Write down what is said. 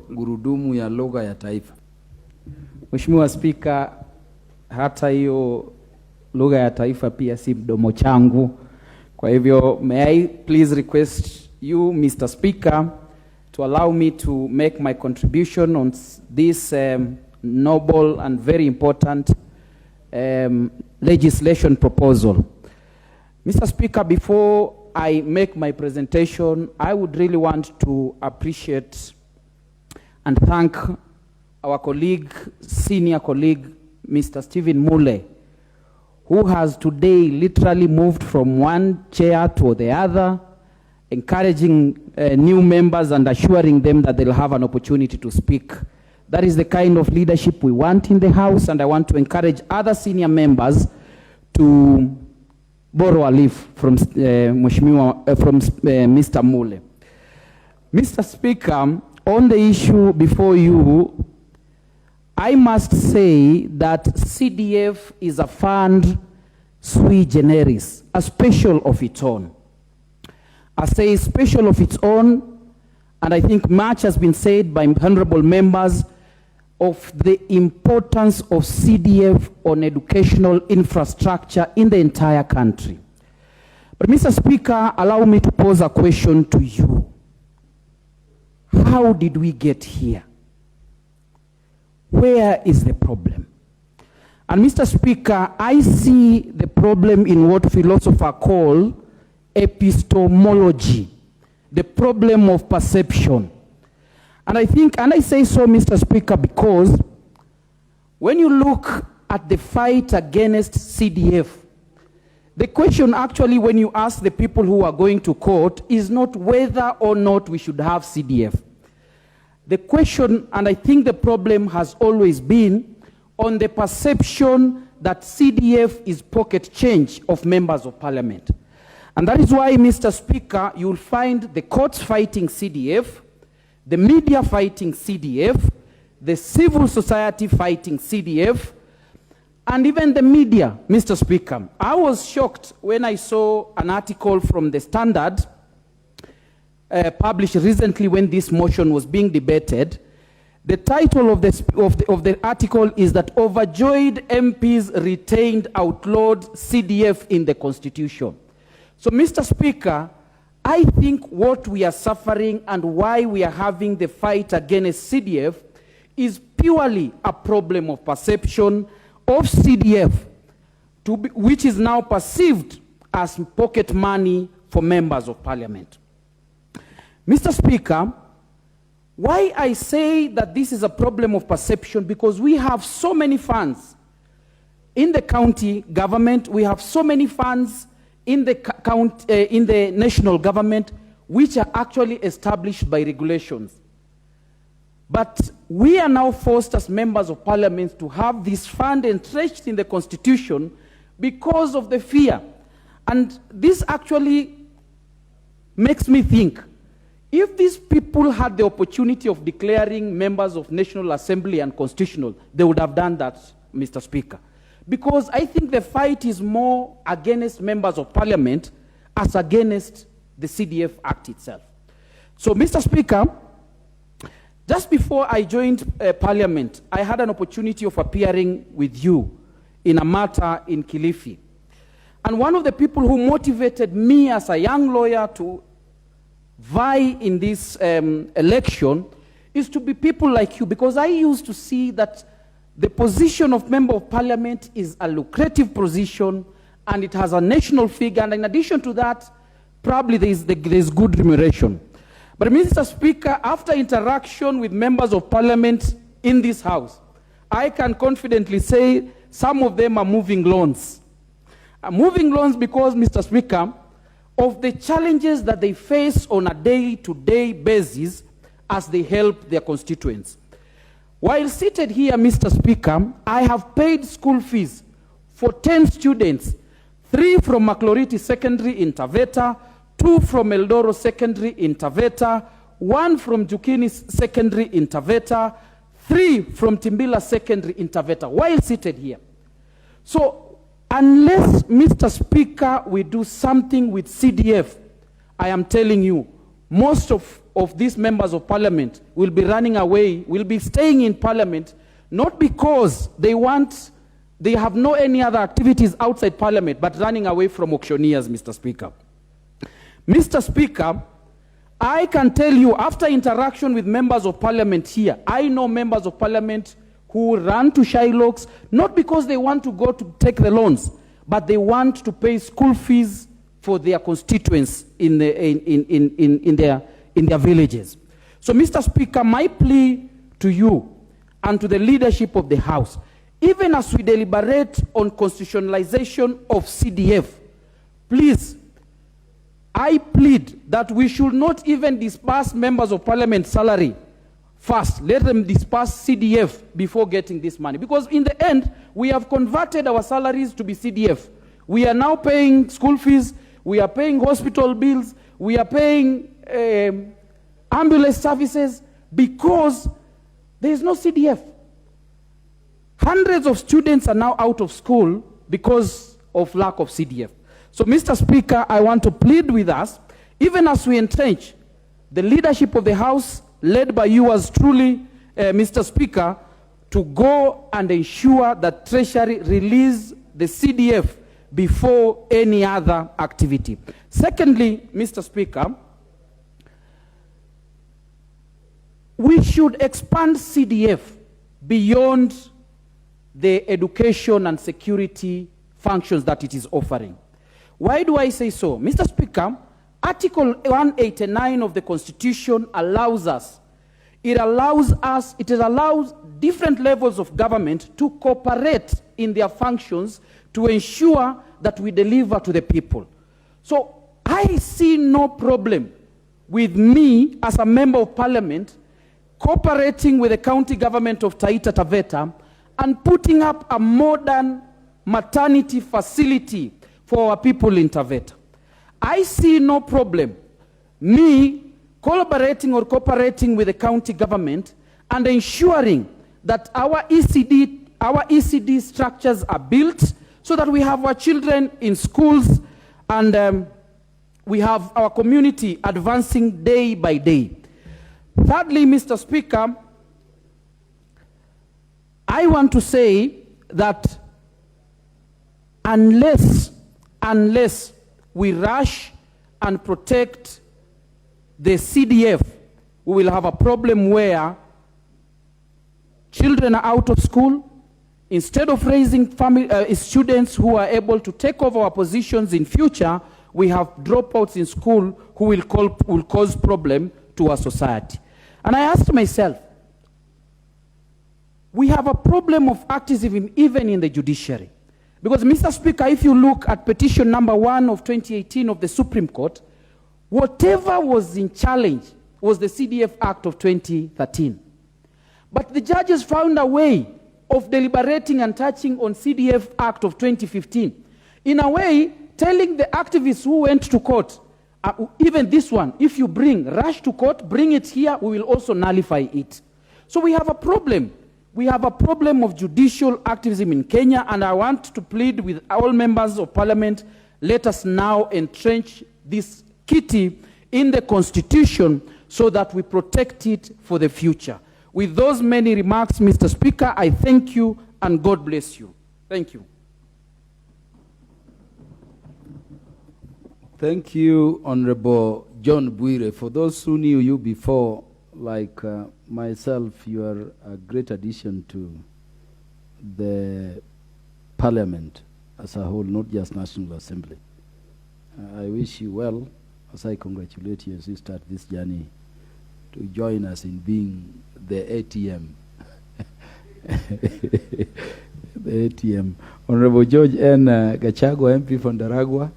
gurudumu ya lugha ya taifa. Mheshimiwa Spika, hata hiyo lugha ya taifa pia si mdomo changu. Kwa hivyo, may I please request you, Mr. Speaker, to allow me to make my contribution on this noble and very important legislation proposal. Mr. Speaker, before I make my presentation, I would really want to appreciate and thank our colleague, senior colleague, Mr. Stephen Mule, who has today literally moved from one chair to the other, encouraging new members and assuring them that they'll have an opportunity to speak. That is the kind of leadership we want in the House, and I want to encourage other senior members to borrow a leaf from Mr. Mule. Mr. Speaker, on the issue before you, I must say that CDF is a fund sui generis, a special of its own. I say special of its own, and I think much has been said by honorable members of the importance of CDF on educational infrastructure in the entire country. But Mr. Speaker, allow me to pose a question to you. How did we get here? Where is the problem? And Mr. Speaker, I see the problem in what philosophers call epistemology, the problem of perception. And I think, and I say so, Mr. Speaker, because when you look at the fight against CDF, the question actually when you ask the people who are going to court is not whether or not we should have CDF. The question, and I think the problem has always been on the perception that CDF is pocket change of members of parliament. And that is why, Mr. Speaker, you'll find the courts fighting CDF, the media fighting CDF, the civil society fighting CDF, and even the media, Mr. Speaker. I was shocked when I saw an article from the Standard published recently when this motion was being debated. The title of the article is that overjoyed MPs retained outlawed CDF in the Constitution. So, Mr. Speaker, I think what we are suffering and why we are having the fight against CDF is purely a problem of perception of CDF, which is now perceived as pocket money for members of parliament. Mr. Speaker, why I say that this is a problem of perception, because we have so many funds in the county government, we have so many funds in the national government, which are actually established by regulations. But we are now forced as members of parliament to have this fund entrenched in the Constitution because of the fear. And this actually makes me think, if these people had the opportunity of declaring members of National Assembly and constitutional, they would have done that, Mr. Speaker. Because I think the fight is more against members of parliament as against the CDF Act itself. So, Mr. Speaker, just before I joined parliament, I had an opportunity of appearing with you in a matter in Kilifi. And one of the people who motivated me as a young lawyer to vie in this election is to be people like you, because I used to see that the position of member of parliament is a lucrative position and it has a national figure, and in addition to that, probably there is good remuneration. But Mr. Speaker, after interaction with members of parliament in this house, I can confidently say some of them are moving loans. Moving loans because, Mr. Speaker, of the challenges that they face on a day-to-day basis as they help their constituents. While seated here, Mr. Speaker, I have paid school fees for 10 students, 3 from Macloriti Secondary in Taveta, 2 from Eldoro Secondary in Taveta, 1 from Jukini Secondary in Taveta, 3 from Timbila Secondary in Taveta, while seated here. So, unless, Mr. Speaker, we do something with CDF, I am telling you, most of of these members of parliament will be running away, will be staying in parliament, not because they have no any other activities outside parliament, but running away from auctioneers, Mr. Speaker. Mr. Speaker, I can tell you, after interaction with members of parliament here, I know members of parliament who run to Shylocks, not because they want to go to take the loans, but they want to pay school fees for their constituents in their villages. So, Mr. Speaker, my plea to you and to the leadership of the House, even as we deliberate on constitutionalization of CDF, please, I plead that we should not even disperse members of parliament salary first. Let them disperse CDF before getting this money. Because in the end, we have converted our salaries to be CDF. We are now paying school fees, we are paying hospital bills, we are paying ambulance services because there is no CDF. Hundreds of students are now out of school because of lack of CDF. So, Mr. Speaker, I want to plead with us, even as we entrench the leadership of the House, led by you as truly, Mr. Speaker, to go and ensure that Treasury release the CDF before any other activity. Secondly, Mr. Speaker, we should expand CDF beyond the education and security functions that it is offering. Why do I say so? Mr. Speaker, Article 189 of the Constitution allows us, it allows different levels of government to cooperate in their functions to ensure that we deliver to the people. So I see no problem with me as a member of parliament cooperating with the county government of Taveta and putting up a modern maternity facility for our people in Taveta. I see no problem me collaborating or cooperating with the county government and ensuring that our ECD structures are built so that we have our children in schools and we have our community advancing day by day. Thirdly, Mr. Speaker, I want to say that unless we rush and protect the CDF, we will have a problem where children are out of school. Instead of raising students who are able to take over our positions in future, we have dropouts in school who will cause problem to our society. And I asked myself, we have a problem of activism even in the judiciary. Because, Mr. Speaker, if you look at petition number 1 of 2018 of the Supreme Court, whatever was in challenge was the CDF Act of 2013. But the judges found a way of deliberating and touching on CDF Act of 2015. In a way, telling the activists who went to court, even this one, if you rush to court, bring it here, we will also nullify it. So we have a problem. We have a problem of judicial activism in Kenya, and I want to plead with all members of parliament, let us now entrench this kitty in the Constitution so that we protect it for the future. With those many remarks, Mr. Speaker, I thank you and God bless you. Thank you. Thank you, Honorable John Bwire. For those who knew you before, like myself, you are a great addition to the Parliament as a whole, not just National Assembly. I wish you well as I congratulate you as you start this journey to join us in being the ATM. The ATM. Honorable George N. Gachagua, MP from Daragwa.